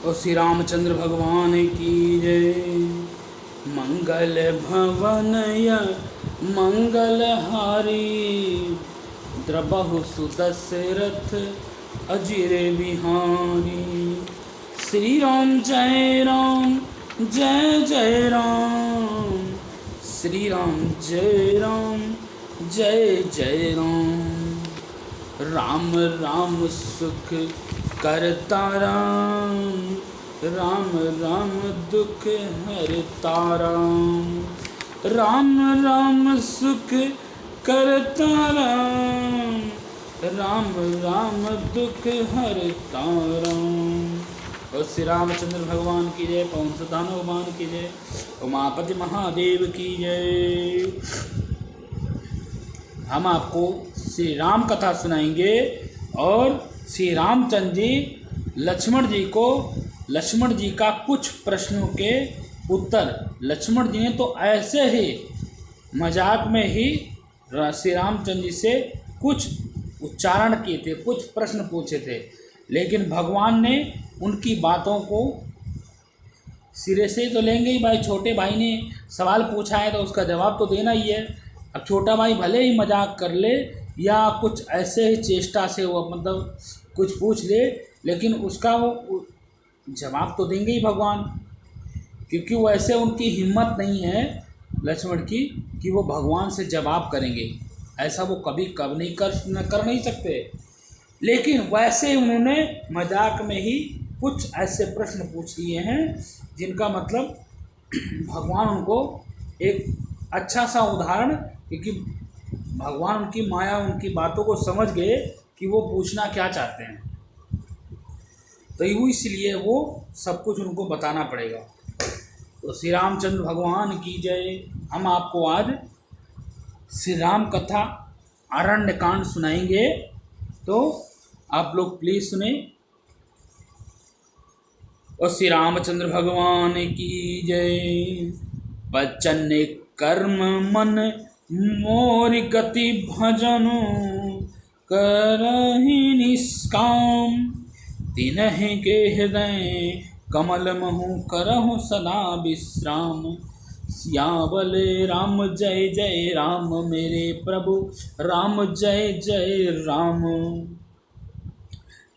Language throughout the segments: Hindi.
और श्री रामचंद्र भगवान की जय। मंगल भवनय मंगलहारी द्रबहु सुदशरथ अजिर बिहारी। श्री राम जय राम जय जय राम। श्री राम जय राम जय जय राम। राम राम सुख करता राम, राम राम दुख हरता राम। राम राम सुख करता राम, राम राम दुख हरता राम। और श्री रामचंद्र भगवान की जय, पवन सुत हनुमान की जय, उमापति महादेव की जय। हम आपको श्री राम कथा सुनाएंगे और श्री रामचंद्र जी लक्ष्मण जी का कुछ प्रश्नों के उत्तर लक्ष्मण जी ने तो ऐसे ही मजाक में ही श्री रामचंद्र जी से कुछ उच्चारण किए थे, कुछ प्रश्न पूछे थे, लेकिन भगवान ने उनकी बातों को सिरे से तो लेंगे ही। भाई छोटे भाई ने सवाल पूछा है तो उसका जवाब तो देना ही है। अब छोटा भाई भले ही मजाक कर ले या कुछ ऐसे ही चेष्टा से वो मतलब कुछ पूछ ले, लेकिन उसका वो जवाब तो देंगे ही भगवान, क्योंकि वो ऐसे उनकी हिम्मत नहीं है लक्ष्मण की कि वो भगवान से जवाब करेंगे। ऐसा वो कभी नहीं कर नहीं सकते। लेकिन वैसे उन्होंने मजाक में ही कुछ ऐसे प्रश्न पूछ लिए हैं जिनका मतलब भगवान उनको एक अच्छा सा उदाहरण, क्योंकि भगवान उनकी माया उनकी बातों को समझ गए कि वो पूछना क्या चाहते हैं, तो इसलिए वो सब कुछ उनको बताना पड़ेगा। तो श्री रामचंद्र भगवान की जय। हम आपको आज श्री राम कथा आरण्य कांड सुनाएंगे, तो आप लोग प्लीज सुने। और श्री रामचंद्र भगवान की जय। बचन कर्म मन मोर गति भजन करहि निष्काम। तिन्हि के हृदय कमल महु करहु सदा विश्राम। सियावल राम जय जय राम, मेरे प्रभु राम जय जय राम।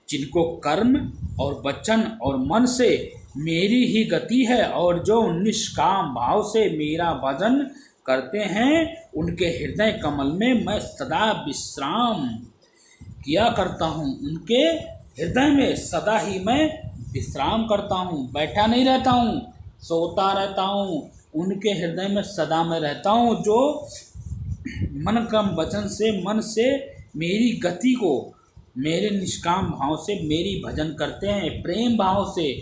जिनको कर्म और वचन और मन से मेरी ही गति है और जो निष्काम भाव से मेरा भजन करते हैं, उनके हृदय कमल में मैं सदा विश्राम किया करता हूँ। उनके हृदय में सदा ही मैं विश्राम करता हूँ, बैठा नहीं रहता हूँ, सोता रहता हूँ। उनके हृदय में सदा मैं रहता हूँ। जो मन क्रम वचन से मन से मेरी गति को मेरे निष्काम भाव से मेरी भजन करते हैं, प्रेम भाव से,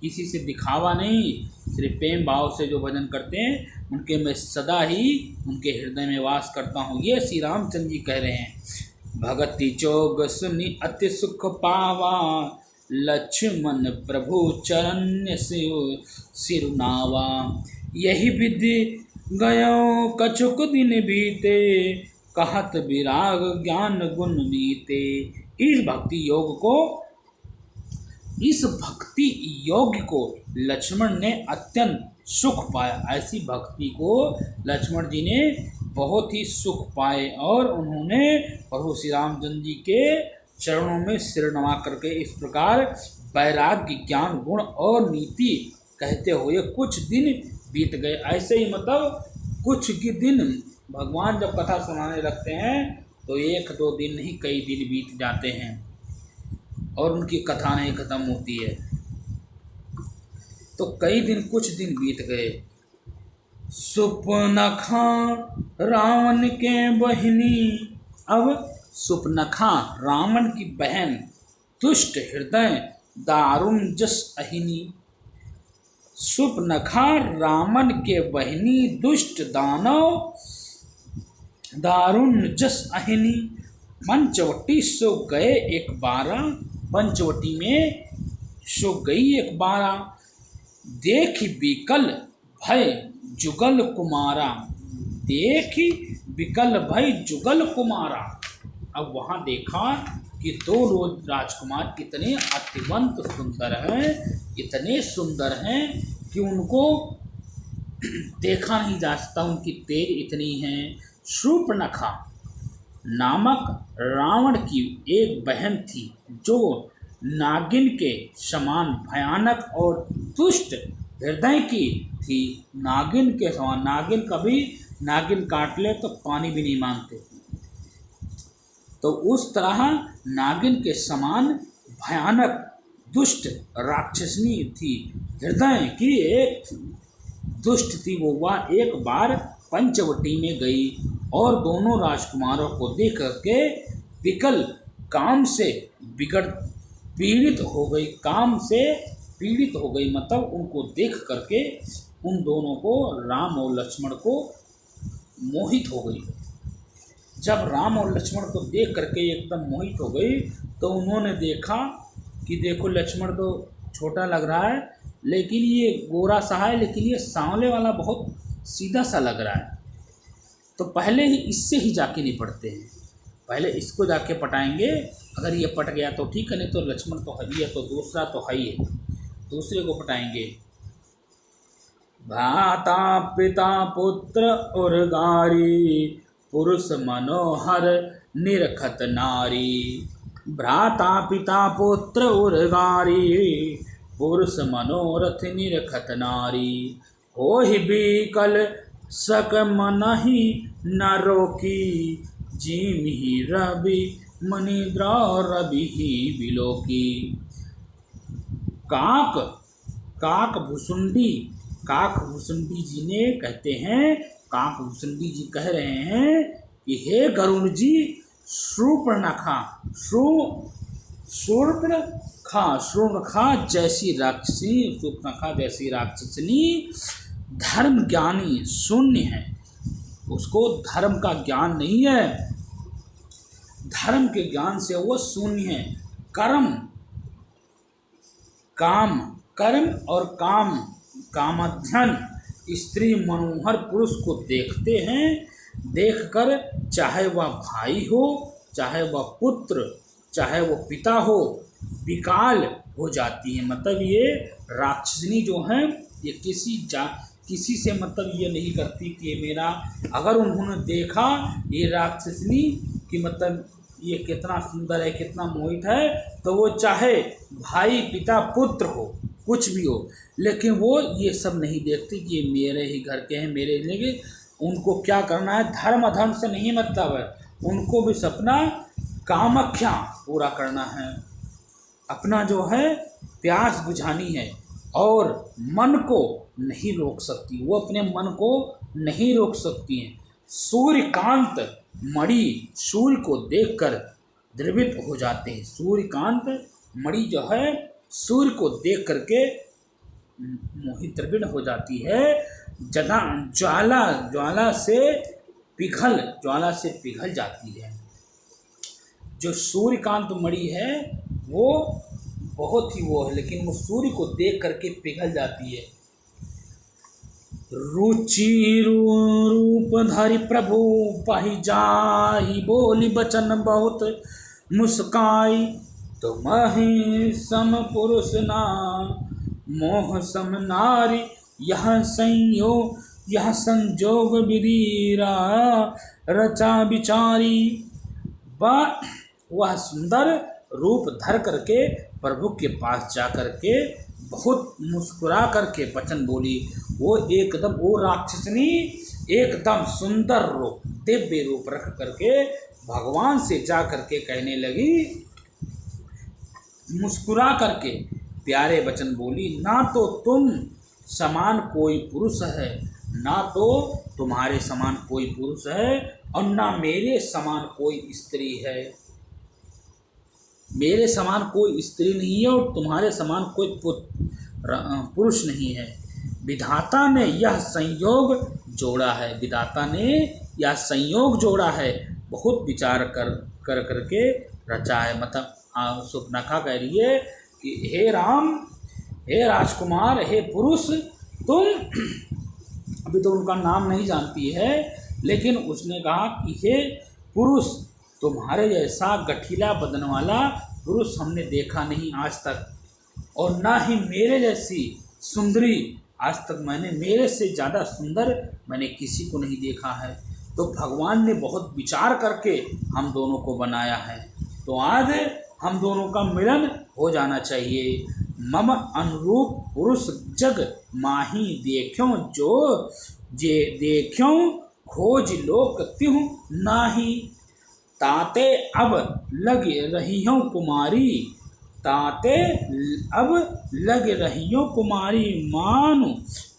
किसी से दिखावा नहीं, सिर्फ प्रेम भाव से जो भजन करते हैं उनके मैं सदा ही उनके हृदय में वास करता हूँ। ये श्री रामचंद्र जी कह रहे हैं। भगति जोग सुनि अति सुख पावा, लक्ष्मण प्रभु चरण सिरुनावा। यही विधि गयो कछुक दिन बीते, कहत विराग ज्ञान गुण नीते। इस भक्ति योग को लक्ष्मण ने अत्यंत सुख पाया। ऐसी भक्ति को लक्ष्मण जी ने बहुत ही सुख पाए और उन्होंने प्रभु श्री रामचंद्र जी के चरणों में सिर नवा करके इस प्रकार वैराग्य ज्ञान गुण और नीति कहते हुए कुछ दिन बीत गए। ऐसे ही मतलब कुछ ही दिन भगवान जब कथा सुनाने लगते हैं तो 1-2 दिन नहीं कई दिन बीत जाते हैं और उनकी कथा नहीं खत्म होती है। तो कई दिन कुछ दिन बीत गए। सुपनखा रावण के बहिनी। अब सुपनखा रावण की बहन, दुष्ट हृदय दारुण जस अहिनी। सुपनखा रावण के बहिनी, दुष्ट दानव दारुण जस अहिनी। पंचवटी सो गए एक बारा, पंचवटी में सो गई एक बारा। देख विकल भय जुगल कुमारा, देख विकल भय जुगल कुमारा। अब वहाँ देखा कि 2 राजकुमार इतने अतिवंत सुंदर हैं इतने सुंदर हैं कि उनको देखा नहीं जा सकता, उनकी तेज इतनी है। शूर्पणखा नामक रावण की एक बहन थी जो नागिन के समान भयानक और दुष्ट हृदय की थी। नागिन के समान, नागिन काट ले तो पानी भी नहीं मांगते, तो उस तरह नागिन के समान भयानक दुष्ट राक्षसनी थी, हृदय की एक दुष्ट थी वो। वह एक बार पंचवटी में गई और दोनों राजकुमारों को देख करके विकल काम से पीड़ित हो गई। काम से पीड़ित हो गई मतलब उनको देख करके उन दोनों को, राम और लक्ष्मण को मोहित हो गई। जब राम और लक्ष्मण को देख करके एकदम मोहित हो गई तो उन्होंने देखा कि देखो लक्ष्मण तो छोटा लग रहा है, लेकिन ये गोरा सा है, लेकिन ये सांवले वाला बहुत सीधा सा लग रहा है, तो पहले ही इससे ही जाके निपटते हैं, पहले इसको जाके पटाएंगे। अगर ये पट गया तो ठीक है, नहीं तो लक्ष्मण तो है ही है, तो दूसरा तो है ही है, दूसरे को पटाएंगे। भ्राता पिता पुत्र और गारी, पुरुष मनोहर निरखत नारी। भ्राता पिता पुत्र और गारी, पुरुष मनोरथ निरखत नारी। होहि बिकल सक मनहि न रोकी, जिमहि रवि मनिद्रा रवि बिलोकी। काक भुसुंडी जी ने कहते हैं, काक भुसुंडी जी कह रहे हैं कि हे गरुण जी, शूर्पणखा जैसी राक्षसनी धर्म ज्ञानी शून्य है, उसको धर्म का ज्ञान नहीं है, धर्म के ज्ञान से वो शून्य है। कर्म और कामाध्यन स्त्री मनोहर पुरुष को देखते हैं, देखकर चाहे वह भाई हो, चाहे वह पुत्र, चाहे वह पिता हो, विकाल हो जाती है। मतलब ये राक्षसनी जो है ये किसी से मतलब ये नहीं करती कि ये मेरा, अगर उन्होंने देखा ये राक्षसनी कि मतलब ये कितना सुंदर है, कितना मोहित है, तो वो चाहे भाई पिता पुत्र हो, कुछ भी हो, लेकिन वो ये सब नहीं देखती कि ये मेरे ही घर के हैं, मेरे ही लेके। उनको क्या करना है, धर्म अधर्म से नहीं मतलब है, उनको भी सपना कामाख्या पूरा करना है, अपना जो है प्यास बुझानी है, और मन को नहीं रोक सकती, वो अपने मन को नहीं रोक सकती हैं। सूर्यकांत मणि सूर्य को देखकर द्रवित हो जाते हैं। सूर्यकांत मणि जो है सूर्य को देख करके मोहित द्रवित हो जाती है। ज्वाला से पिघल जाती है। जो सूर्यकांत मणि है वो बहुत ही वो है, लेकिन वो सूर्य को देख करके पिघल जाती है। रुचि रूपधारी प्रभु पाहि जाहि, बोली बचन बहुत मुस्काई। तुम्हि सम पुरुष ना मोह सम नारी, यह संजोग विधीरा रचा विचारी। वह सुंदर रूप धर करके प्रभु के पास जा करके बहुत मुस्कुरा करके वचन बोली। वो राक्षसनी एकदम सुंदर रूप, दिव्य रूप रख करके भगवान से जा करके कहने लगी, मुस्कुरा करके प्यारे वचन बोली, ना तो तुम समान कोई पुरुष है, ना तो तुम्हारे समान कोई पुरुष है, और ना मेरे समान कोई स्त्री है। मेरे समान कोई स्त्री नहीं है और तुम्हारे समान कोई पुरुष नहीं है। विधाता ने यह संयोग जोड़ा है, विधाता ने यह संयोग जोड़ा है, बहुत विचार कर करके रचा है। मतलब शूर्पणखा कह रही है कि हे राम, हे राजकुमार, हे पुरुष, तुम, अभी तो उनका नाम नहीं जानती है, लेकिन उसने कहा कि हे पुरुष, तुम्हारे जैसा गठीला बदन वाला पुरुष हमने देखा नहीं आज तक। और ना ही मेरे जैसी सुंदरी, आज तक मैंने मेरे से ज़्यादा सुंदर मैंने किसी को नहीं देखा है। तो भगवान ने बहुत विचार करके हम दोनों को बनाया है। तो आज हम दोनों का मिलन हो जाना चाहिए। मम अनुरूप पुरुष जग माही देखो जो, जे देखो खोज लोक त्यों नाही। ताते अब लग रही हूँ कुमारी, ताते अब लग रही हूँ कुमारी,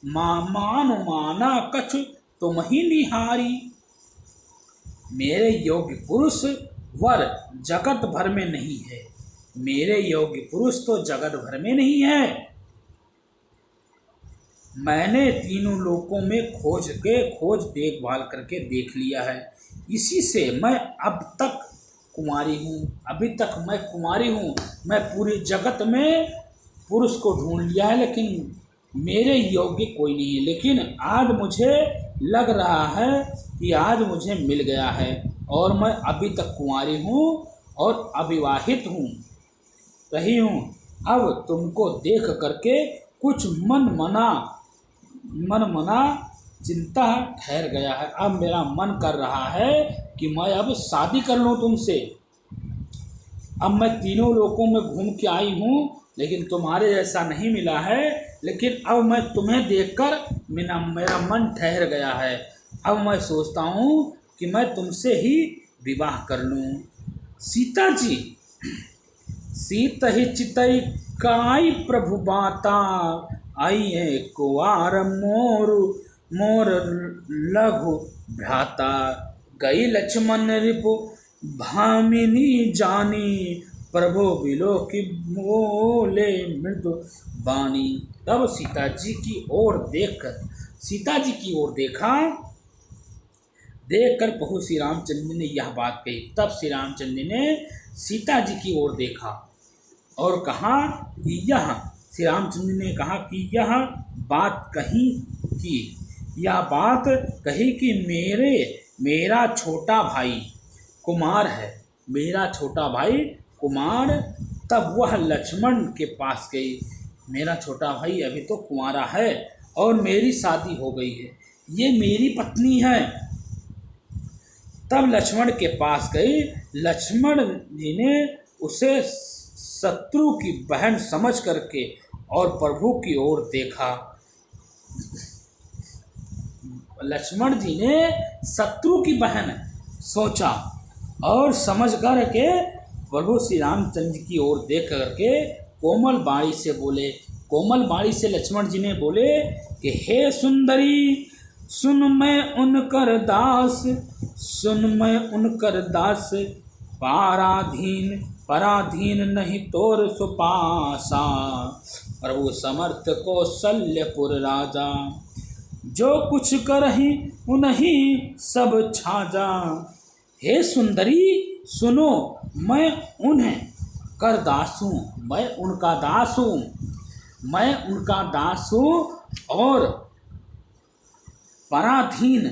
माना कछु तुम ही निहारी। मेरे योग्य पुरुष वर जगत भर में नहीं है, मेरे योग्य पुरुष तो जगत भर में नहीं है। मैंने तीनों लोकों में खोज देखभाल करके देख लिया है, इसी से मैं अब तक कुमारी हूँ, अभी तक मैं कुमारी हूँ। मैं पूरी जगत में पुरुष को ढूंढ लिया है, लेकिन मेरे योग्य कोई नहीं है। लेकिन आज मुझे लग रहा है कि आज मुझे मिल गया है, और मैं अभी तक कुंवारी हूँ और अविवाहित हूँ रही हूँ। अब तुमको देख करके कुछ मन मना चिंता ठहर गया है। अब मेरा मन कर रहा है कि मैं अब शादी कर लूँ तुमसे। अब मैं तीनों लोकों में घूम के आई हूँ, लेकिन तुम्हारे जैसा नहीं मिला है। लेकिन अब मैं तुम्हें देखकर मेरा मन ठहर गया है। अब मैं सोचता हूँ कि मैं तुमसे ही विवाह कर लूँ। सीता जी सीत ही चितई काई प्रभु बाता, आई है कुवार मोर लघु भ्राता। गई लक्ष्मण रिपु भामिनी जानी, प्रभु बिलो की बोले मृदु बानी। तब सीता जी की ओर देखा, देखकर प्रभु श्री रामचंद्र ने यह बात कही। तब श्री रामचंद्र ने सीता जी की ओर देखा और कहा कि श्री रामचंद्र ने कहा कि यह बात कही कि मेरा छोटा भाई कुमार है, मेरा छोटा भाई कुमार। तब वह लक्ष्मण के पास गई, मेरा छोटा भाई अभी तो कुंवारा है और मेरी शादी हो गई है, ये मेरी पत्नी है। तब लक्ष्मण के पास गई। लक्ष्मण जी ने उसे शत्रु की बहन समझ करके और प्रभु की ओर देखा। लक्ष्मण जी ने शत्रु की बहन सोचा और समझ करके प्रभु श्री रामचंद्र की ओर देख करके कोमल बाणी से बोले। कोमल बाणी से लक्ष्मण जी ने बोले कि हे सुंदरी, सुन मैं उनकर दास, पराधीन नहीं तोर सुपासा। प्रभु समर्थ कौशल्यपुर राजा, जो कुछ करहि उन्हीं सब छाजा। हे सुंदरी सुनो, मैं उन्हें कर दास हूँ, मैं उनका दास हूँ और पराधीन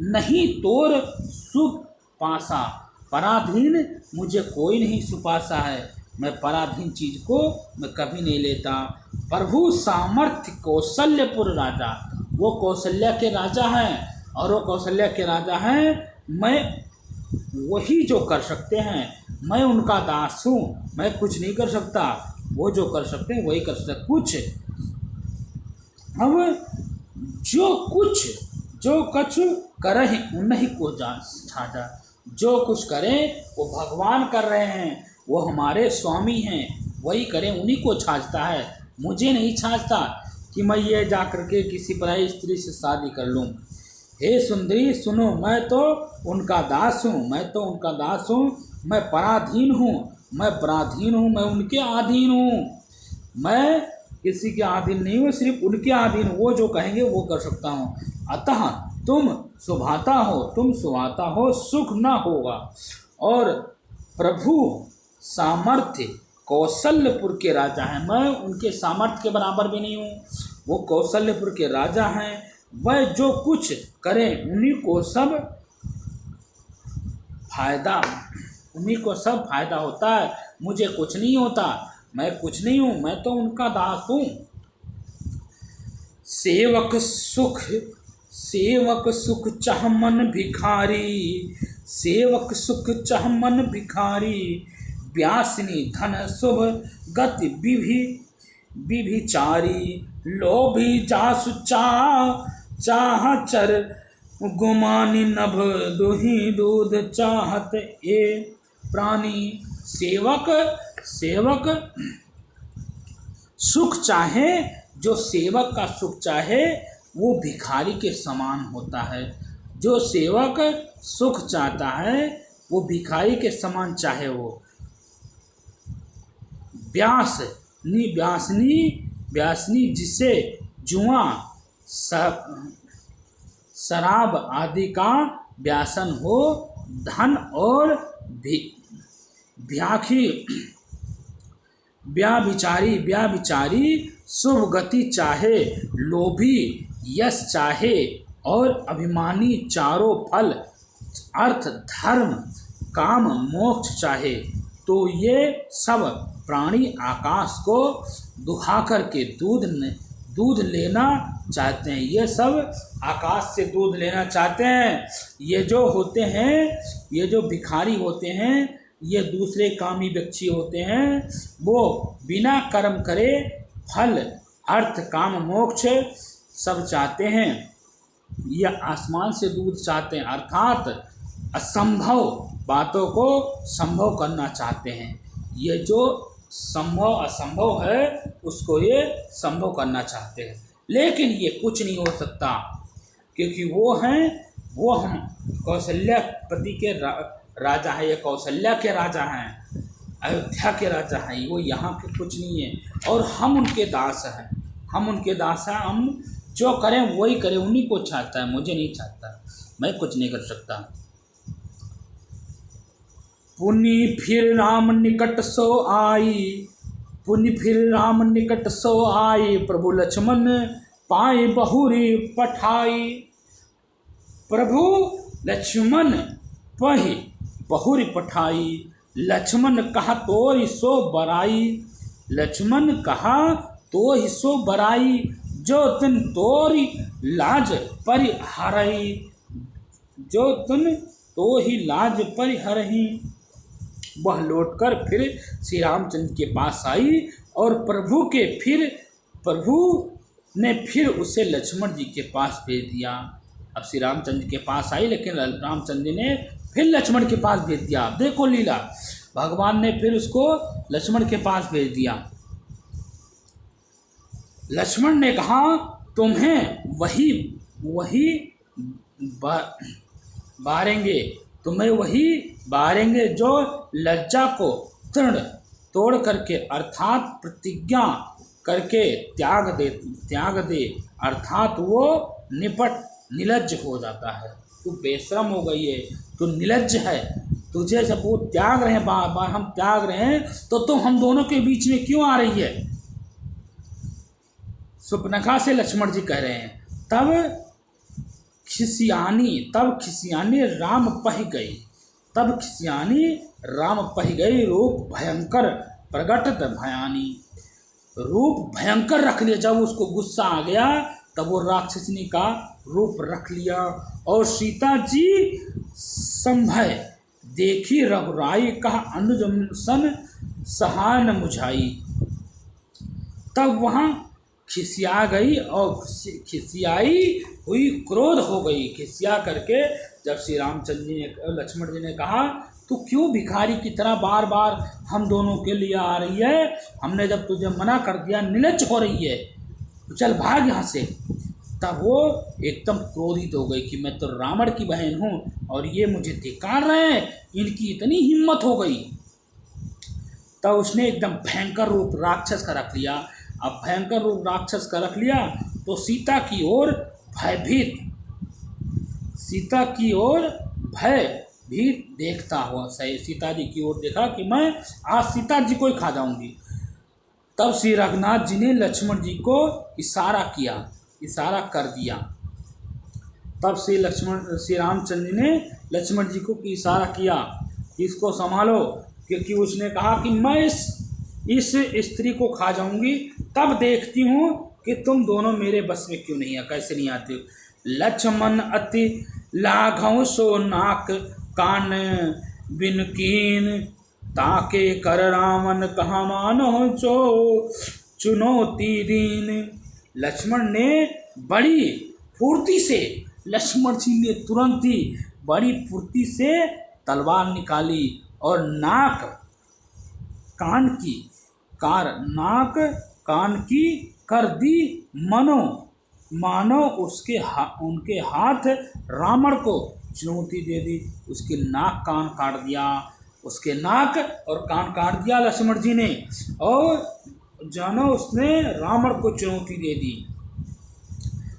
नहीं तोर सुपासा। पराधीन मुझे कोई नहीं सुपासा है, मैं पराधीन चीज को मैं कभी नहीं लेता। प्रभु सामर्थ्य कौशल्यपुर राजा, वो कौशल्या के राजा हैं, और वो कौशल्या के राजा हैं, मैं वही जो कर सकते हैं, मैं उनका दास हूँ, मैं कुछ नहीं कर सकता, वो जो कर सकते हैं वही कर सकते कुछ। अब जो कुछ करे उन्हीं को छाजा, जो कुछ करें वो भगवान कर रहे हैं, वो हमारे स्वामी हैं, वही करें उन्हीं को छाजता है, मुझे नहीं छाजता कि मैं ये जा करके किसी पराई स्त्री से शादी कर लूँ। हे सुंदरी सुनो, मैं तो उनका दास हूँ, मैं पराधीन हूँ, मैं उनके अधीन हूँ, मैं किसी के अधीन नहीं हूँ, सिर्फ उनके अधीन, वो जो कहेंगे वो कर सकता हूँ। अतः तुम सुभाता हो सुख न होगा। और प्रभु सामर्थ्य कौशल्यपुर के राजा हैं, मैं उनके सामर्थ्य के बराबर भी नहीं हूँ, वो कौशल्यपुर के राजा हैं, वह जो कुछ करें उन्हीं को सब फायदा होता है, मुझे कुछ नहीं होता। मैं कुछ नहीं हूँ, मैं तो उनका दास हूँ। सेवक सुख चाह मन भिखारी, सेवक सुख चाह मन भिखारी, व्यासिनी धन शुभ गति विभिचारी, लोभी जासु चाह चर गुमानी, नभ दुही दूध चाहत ए प्राणी। सेवक सुख चाहे, जो सेवक का सुख चाहे वो भिखारी के समान होता है। जो सेवक सुख चाहता है वो भिखारी के समान चाहे। वो व्यासनी जिसे जुआ शराब आदि का व्यासन हो, धन और व्याभिचारी शुभ गति चाहे, लोभी यश चाहे और अभिमानी चारों फल अर्थ धर्म काम मोक्ष चाहे, तो ये सब प्राणी आकाश को दुहा करके दूध लेना चाहते हैं। ये सब आकाश से दूध लेना चाहते हैं। ये जो होते हैं, ये जो भिखारी होते हैं, ये दूसरे कामी व्यक्ति होते हैं। वो बिना कर्म करे फल अर्थ काम मोक्ष सब चाहते हैं। ये आसमान से दूध चाहते हैं, अर्थात असंभव बातों को संभव करना चाहते हैं। ये जो संभव असंभव है उसको ये संभव करना चाहते हैं, लेकिन ये कुछ नहीं हो सकता, क्योंकि वो हम कौशल्यापति के राजा है। ये कौशल्या के राजा हैं, अयोध्या के राजा हैं, वो यहाँ के कुछ नहीं है। और हम उनके दास हैं, हम जो करें वही करें। उन्हीं को चाहता है, मुझे नहीं चाहता, मैं कुछ नहीं कर सकता। पुनि फिर राम निकट सो आई, प्रभु लक्ष्मण पाए बहुरी पठाई। प्रभु लक्ष्मण पहि बहुरी पठाई, लक्ष्मण कहा तो सो बराई। लक्ष्मण कहा तो ही सो बराई, जो तुम तोरी लाज परिहरही, जो तुम तो ही लाज परिहरही। वह लौटकर फिर श्री रामचंद्र के पास आई और प्रभु ने फिर उसे लक्ष्मण जी के पास भेज दिया। अब श्री रामचंद्र के पास आई, लेकिन रामचंद्र जी ने फिर लक्ष्मण के पास भेज दिया। देखो लीला, भगवान ने फिर उसको लक्ष्मण के पास भेज दिया। लक्ष्मण ने कहा तुम्हें वही बारेंगे जो लज्जा को तोड़ करके अर्थात प्रतिज्ञा करके त्याग दे अर्थात वो निलज्ज हो जाता है। तू बेशरम हो गई है, तू निलज्ज है। तुझे जब वो त्याग रहे हैं, बार बार हम त्याग रहे हैं, तो तुम हम दोनों के बीच में क्यों आ रही है? सुपनखा से लक्ष्मण जी कह रहे हैं। तब खिसियानी राम पहि गई, रूप भयंकर प्रगटत भयानी। रूप भयंकर रख लिया। जब उसको गुस्सा आ गया तब वो राक्षसनी का रूप रख लिया। और सीता जी संभय देखी रघुराई, कहा अनुज सन सहाय न मुझाई। तब वहाँ खिसिया गई और खिसियाई हुई क्रोध हो गई। खिसिया करके जब श्री रामचंद्र जी ने लक्ष्मण जी ने कहा तू क्यों भिखारी की तरह बार बार हम दोनों के लिए आ रही है? हमने जब तुझे मना कर दिया, निलज्ज हो रही है, तो चल भाग यहाँ से। तब वो एकदम क्रोधित हो गई कि मैं तो रावण की बहन हूँ और ये मुझे धिक्कार रहे हैं, इनकी इतनी हिम्मत हो गई। तब उसने एकदम भयंकर रूप राक्षस का रख लिया। अब भयंकर रूप राक्षस का रख लिया तो सीता की ओर भयभीत देखता हुआ सीता जी की ओर देखा कि मैं आज सीता जी को ही खा जाऊंगी। तब श्री रघुनाथ जी ने लक्ष्मण जी को इशारा कर दिया। तब श्री रामचंद्र जी ने लक्ष्मण जी को इशारा किया कि इसको संभालो, क्योंकि उसने कहा कि मैं इस इस स्त्री को खा जाऊंगी, तब देखती हूँ कि तुम दोनों मेरे बस में क्यों नहीं, कैसे नहीं आते हो। लक्ष्मण अति लाघव सो नाक कान बिन कीन, ताके कर रावण कहा मानो जो चुनौती दीन। लक्ष्मण ने बड़ी फुर्ती से, लक्ष्मण जी ने तुरंत ही बड़ी फुर्ती से तलवार निकाली और नाक कान की कर दी मानो उनके हाथ रावण को चुनौती दे दी। उसके नाक कान काट दिया, उसके नाक और कान काट दिया लक्ष्मण जी ने, और जानो उसने रावण को चुनौती दे दी।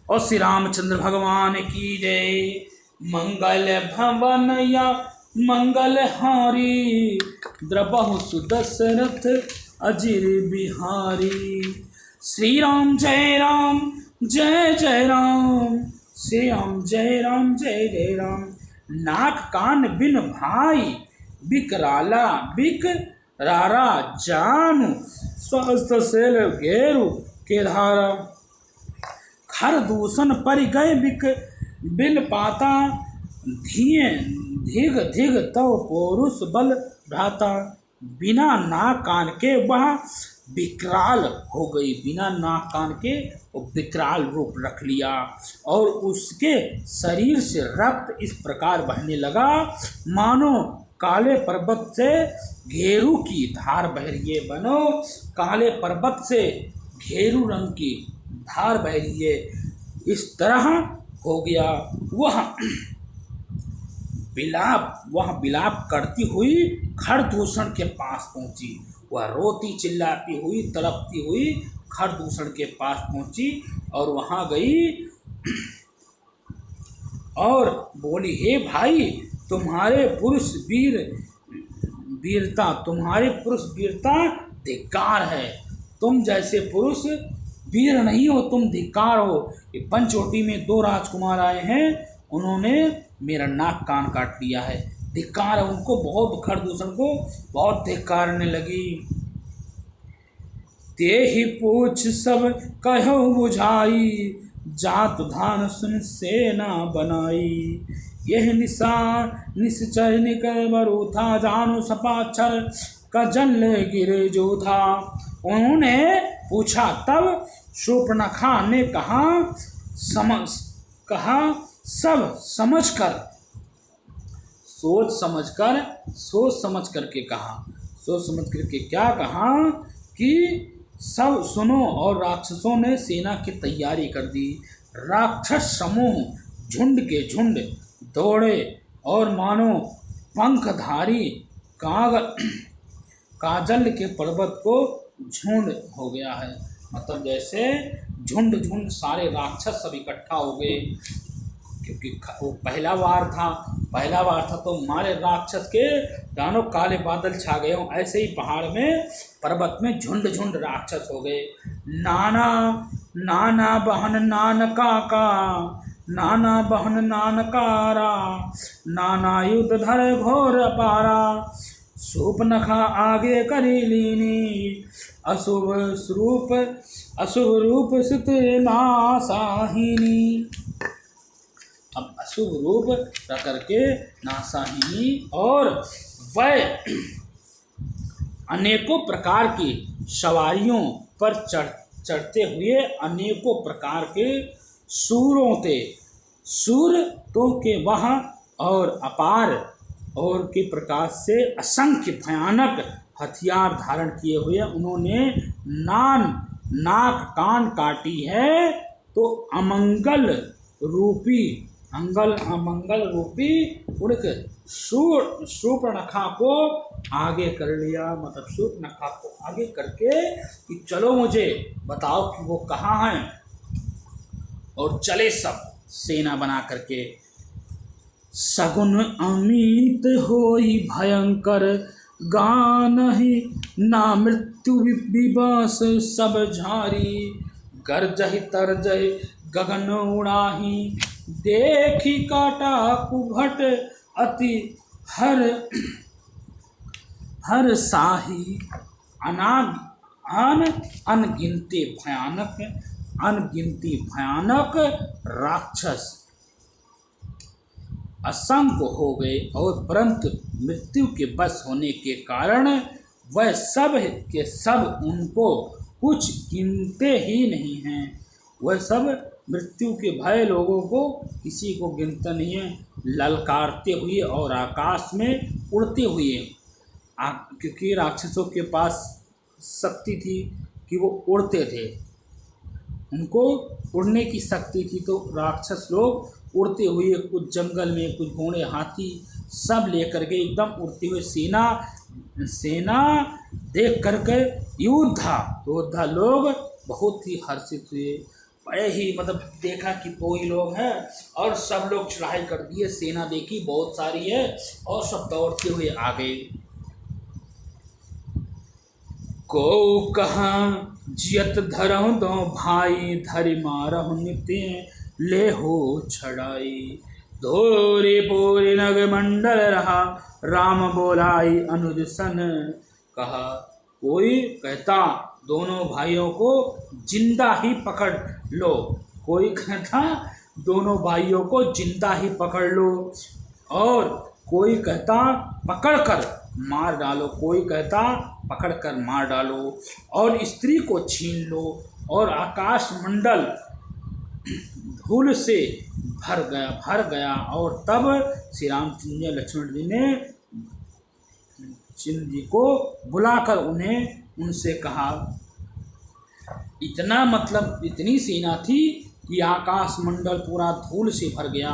और श्री रामचंद्र भगवान की जय। मंगल भवन या मंगल हारी, द्रबहु सुदशरथ अजिर बिहारी। श्री राम जय राम जय जय राम, श्री राम जय राम जय जय राम। नाक कान बिन भाई, बिकरारा जानु, स्वस्थ सेल घेरु के धारा। खर दूषण पर गए बिल पाता, धिग तव पौरुष बल भ्राता। बिना नाक कान के वह विकराल हो गई, बिना नाक कान के वो विकराल रूप रख लिया, और उसके शरीर से रक्त इस प्रकार बहने लगा मानो काले पर्वत से घेरू की धार बह रही है। बनो काले पर्वत से घेरू रंग की धार बह रही है, इस तरह हो गया। वह विलाप करती हुई खरदूषण के पास पहुंची। वह रोती चिल्लाती हुई तड़पती हुई खरदूषण के पास पहुंची और वहां गई और बोली, हे भाई, तुम्हारे पुरुष वीरता धिक्कार है। तुम जैसे पुरुष वीर नहीं हो, तुम धिक्कार हो। ये पंचवटी में 2 राजकुमार आए हैं, उन्होंने मेरा नाक कान काट लिया है, धिक्कार है उनको। बहुत खरदूषण को बहुत धिक्कारने लगी। ते ही पूछ सब कहो बुझाई, जात धान सुन सेना बनाई। यह निश्चय निकर बरु था, जानो सपाक्षर का जल गिरे जो था। उन्होंने पूछा, तब शूर्पणखा ने कहा सब समझकर, सोच समझ करके कहा, सोच समझ करके क्या कहा कि सब सुनो। और राक्षसों ने सेना की तैयारी कर दी। राक्षस समूह झुंड के झुंड दौड़े और मानो पंखधारी काजल के पर्वत को झुंड हो गया है। मतलब जैसे झुंड सारे राक्षस सब इकट्ठा हो गए, क्योंकि वो पहला वार था तो मारे राक्षस के दानों काले बादल छा गए हों, ऐसे ही पहाड़ में पर्वत में झुंड राक्षस हो गए। नाना बहन नानकारा, नाना युद्ध धर घोर अपारा। शूर्पणखा आगे करी लीनी, अशुभ रूप सुत नासाहिनी। अब अशुभ रूप रख करके नासाहिनी, और वह अनेकों प्रकार की सवारियों पर चढ़ते हुए अनेकों प्रकार के सूर के वहाँ और अपार और के प्रकार से असंख्य भयानक हथियार धारण किए हुए उन्होंने नाक कान काटी है। तो अमंगल रूपी उनके शूर्पणखा को आगे कर लिया। मतलब शूर्पणखा को आगे करके कि चलो मुझे बताओ कि वो कहाँ हैं, और चले सब सेना बना करके। सगुन अमित होई भयंकर, गानहि ना मृत्यु विबास सब झारी। गर्जहि तरजहि गगन उड़ाही, देखी काटा कुभट अति हर साही। अनाग अन अनगिनती भयानक राक्षस असंख्य हो गए, और परंतु मृत्यु के बस होने के कारण वह सब के सब उनको कुछ गिनते ही नहीं हैं। वह सब मृत्यु के भय लोगों को किसी को गिनता नहीं है, ललकारते हुए और आकाश में उड़ते हुए। क्योंकि राक्षसों के पास शक्ति थी कि वो उड़ते थे, उनको उड़ने की शक्ति थी, तो राक्षस लोग उड़ते हुए कुछ जंगल में, कुछ घोड़े हाथी सब लेकर के एकदम उड़ते हुए सेना देख करके योद्धा लोग बहुत ही हर्षित हुए। बड़े ही मतलब देखा कि दो ही लोग हैं और सब लोग चढ़ाई कर दिए, सेना देखी बहुत सारी है और सब दौड़ते हुए आ गए। को कहा जियत धरहु दो भाई, धरि मारहु नित्य ले हो छड़ाई। धोरे पोरे नग मंडल रहा, राम बोलाई अनुज सन कहा। कोई कहता दोनों भाइयों को जिंदा ही पकड़ लो, कोई कहता दोनों भाइयों को जिंदा ही पकड़ लो, और कोई कहता पकड़ कर मार डालो, कोई कहता पकड़ कर मार डालो, और स्त्री को छीन लो, और आकाश मंडल धूल से भर गया। और तब श्री रामचंद्र लक्ष्मण जी ने चिन्ह जी को बुलाकर उनसे कहा, इतना मतलब इतनी सेना थी कि आकाश मंडल पूरा धूल से भर गया,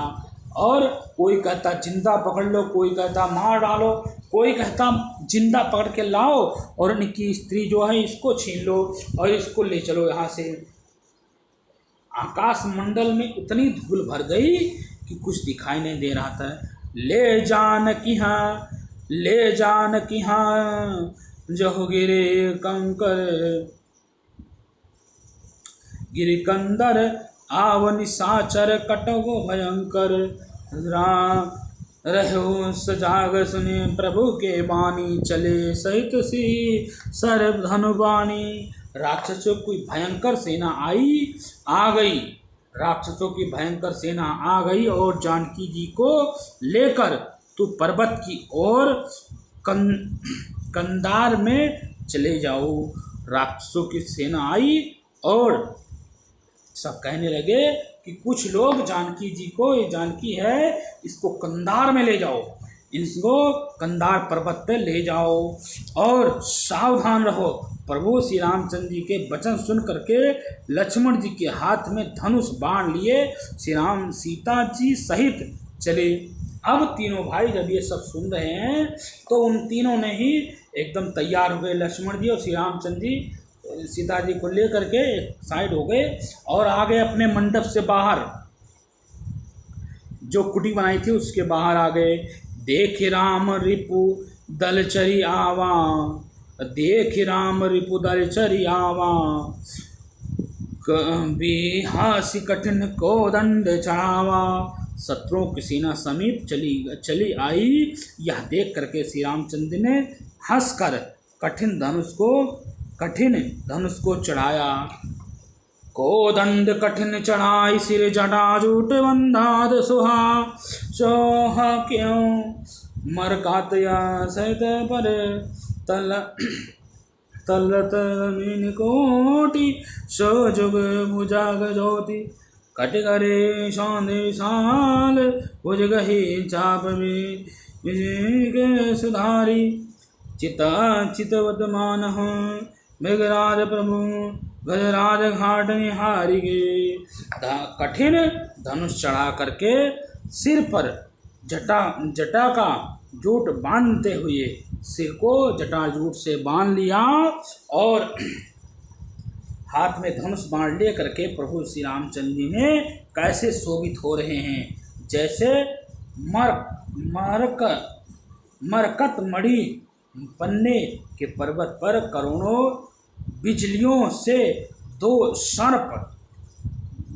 और कोई कहता जिंदा पकड़ लो, कोई कहता मार डालो, कोई कहता जिंदा पकड़ के लाओ और इनकी स्त्री जो है इसको छीन लो और इसको ले चलो यहाँ से। आकाश मंडल में इतनी धूल भर गई कि कुछ दिखाई नहीं दे रहा था। ले जान की हाँ जहु गिरे कंकर, गिरिकंदर आवनि साचर कटगो भयंकर। रहो सजाग सुने प्रभु के बानी, चले सहित सी सर्व धनुबानी। राक्षसों की भयंकर सेना आ गई, राक्षसों की भयंकर सेना आ गई और जानकी जी को लेकर तू पर्वत की ओर कंधार में चले जाओ। राक्षसों की सेना आई और सब कहने लगे कि कुछ लोग जानकी जी को, ये जानकी है इसको कंधार में ले जाओ, इसको कंधार पर्वत पे ले जाओ और सावधान रहो। प्रभु श्री रामचंद्र जी के वचन सुन करके लक्ष्मण जी के हाथ में धनुष बाण लिए श्री राम सीता जी सहित चले। अब तीनों भाई जब ये सब सुन रहे हैं तो उन तीनों ने ही एकदम तैयार हो गए। लक्ष्मण जी और श्री रामचंद्र जी सीता जी को लेकर के एक साइड हो गए और आ गए अपने मंडप से बाहर, जो कुटी बनाई थी उसके बाहर आ गए। देख राम रिपु दलचरी आवा, देख राम रिपु दलचरी आवा, हासी कठिन को दंड चढ़ावा। शत्रुओं की सेना समीप चली आई। यह देख करके श्री रामचंद्र ने हंसकर कठिन धनुष को चढ़ाया। को दंड कठिन चढ़ाई सिर जटाजूट बंधाद सुहा, सोहा क्यों मरकातया सहित पर तलत मीन कोटि, सो जुग भुजाग ज्योति। कट करे सौंद विशाल, भुज गही चाप में विजय के सुधारी। चितवत मान मृगराज प्रभु, गजराज घाट निहारी गे। कठिन धनुष चढ़ा करके सिर पर जटा का जूट बांधते हुए, सिर को जटा जूट से बांध लिया और हाथ में धनुष बाण ले करके प्रभु श्री रामचंद्र जी ने कैसे शोभित हो रहे हैं, जैसे मरकत मणि पन्ने के पर्वत पर करोड़ों बिजलियों से दो सर्प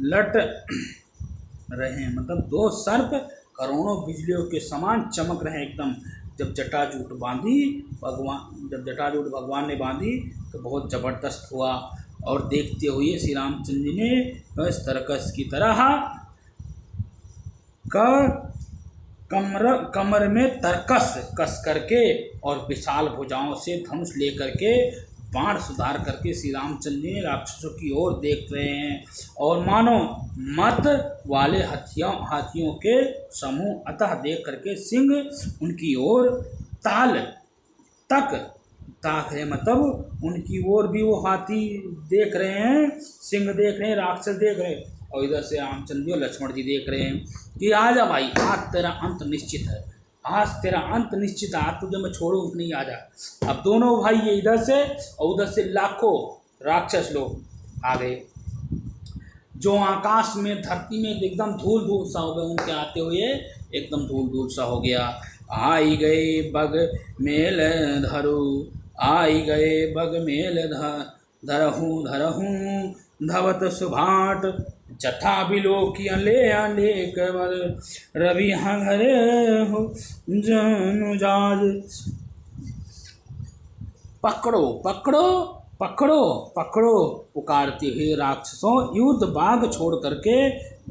लट रहे हैं। मतलब दो सर्प करोड़ों बिजलियों के समान चमक रहे हैं एकदम, जब जटाजूट बांधी भगवान, जब जटाजूट भगवान ने बांधी तो बहुत ज़बरदस्त हुआ। और देखते हुए श्री रामचंद्र जी ने इस तरकस की तरह कमर में तरकस कस करके और विशाल भुजाओं से धनुष लेकर के बाण सुधार करके श्री रामचंद्र जी राक्षसों की ओर देख रहे हैं। और मानो मत वाले हाथियों के समूह अतः देख करके सिंह उनकी ओर ताक है, मतलब उनकी ओर भी वो हाथी देख रहे हैं, सिंह देख रहे हैं, राक्षस देख रहे हैं। और इधर से रामचंद्र जी और लक्ष्मण जी देख रहे हैं कि आजा भाई, आज तेरा अंत निश्चित है, आज तेरा अंत निश्चित है, आज तुझे मैं छोड़ूं नहीं, आजा। अब दोनों भाई ये इधर से और उधर से लाखों राक्षस लोग आ गए, जो आकाश में धरती में एकदम धूल धूल सा हो गए, उनके आते हुए एकदम धूल धूल सा हो गया। आई गए बग मेल धरू, आई गए बग मेल धरहूँ धवत सुभाट, जठा बिलोकिया ले कमल रवि हरे हो जनुजाज। पकड़ो पकड़ो पकड़ो पकड़ो पुकारते हुए राक्षसों युद्ध बाग छोड़ करके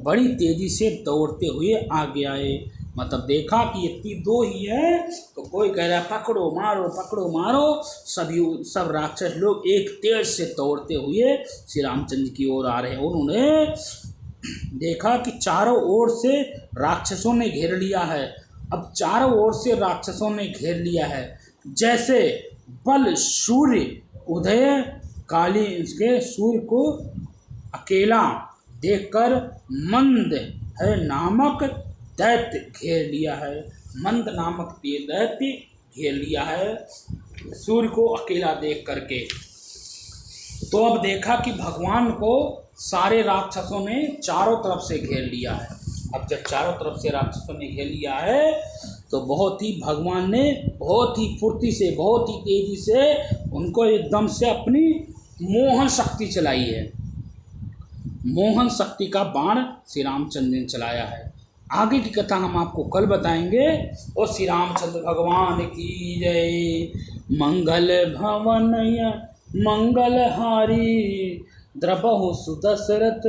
बड़ी तेजी से दौड़ते हुए आगे आए। मतलब देखा कि इतनी दो ही है तो कोई कह रहा है पकड़ो मारो, सब राक्षस लोग एक तेज से दौड़ते हुए श्री रामचंद्र की ओर आ रहे हैं। उन्होंने देखा कि चारों ओर से राक्षसों ने घेर लिया है। अब चारों ओर से राक्षसों ने घेर लिया है, जैसे बल सूर्य उदय काली इसके सूर्य को अकेला देखकर मंद है नामक दैत्य घेर लिया है, मंद नामक दैत्य घेर लिया है सूर्य को अकेला देख करके। तो अब देखा कि भगवान को सारे राक्षसों ने चारों तरफ से घेर लिया है। अब जब चारों तरफ से राक्षसों ने घेर लिया है तो बहुत ही भगवान ने बहुत ही फुर्ती से बहुत ही तेजी से उनको एकदम से अपनी मोहन शक्ति चलाई है। मोहन शक्ति का बाण श्री रामचंद्र ने चलाया है। आगे की कथा हम आपको कल बताएंगे। और श्री रामचंद्र भगवान की जय। मंगल भवन मंगलहारी द्रबहु सुदशरथ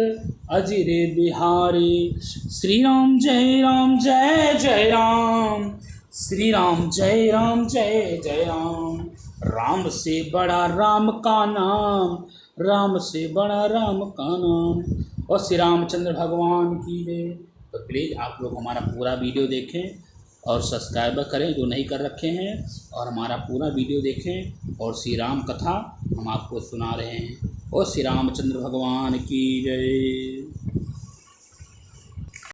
अजिरे बिहारी। श्री राम जय राम जय जय राम, श्री राम जय राम जय जय राम। राम से बड़ा राम का नाम, राम से बड़ा राम का नाम। और श्री रामचंद्र भगवान की जय। तो प्लीज़ आप लोग हमारा पूरा वीडियो देखें और सब्सक्राइब करें जो नहीं कर रखे हैं, और हमारा पूरा वीडियो देखें और श्री राम कथा हम आपको सुना रहे हैं। और श्री रामचंद्र भगवान की जय।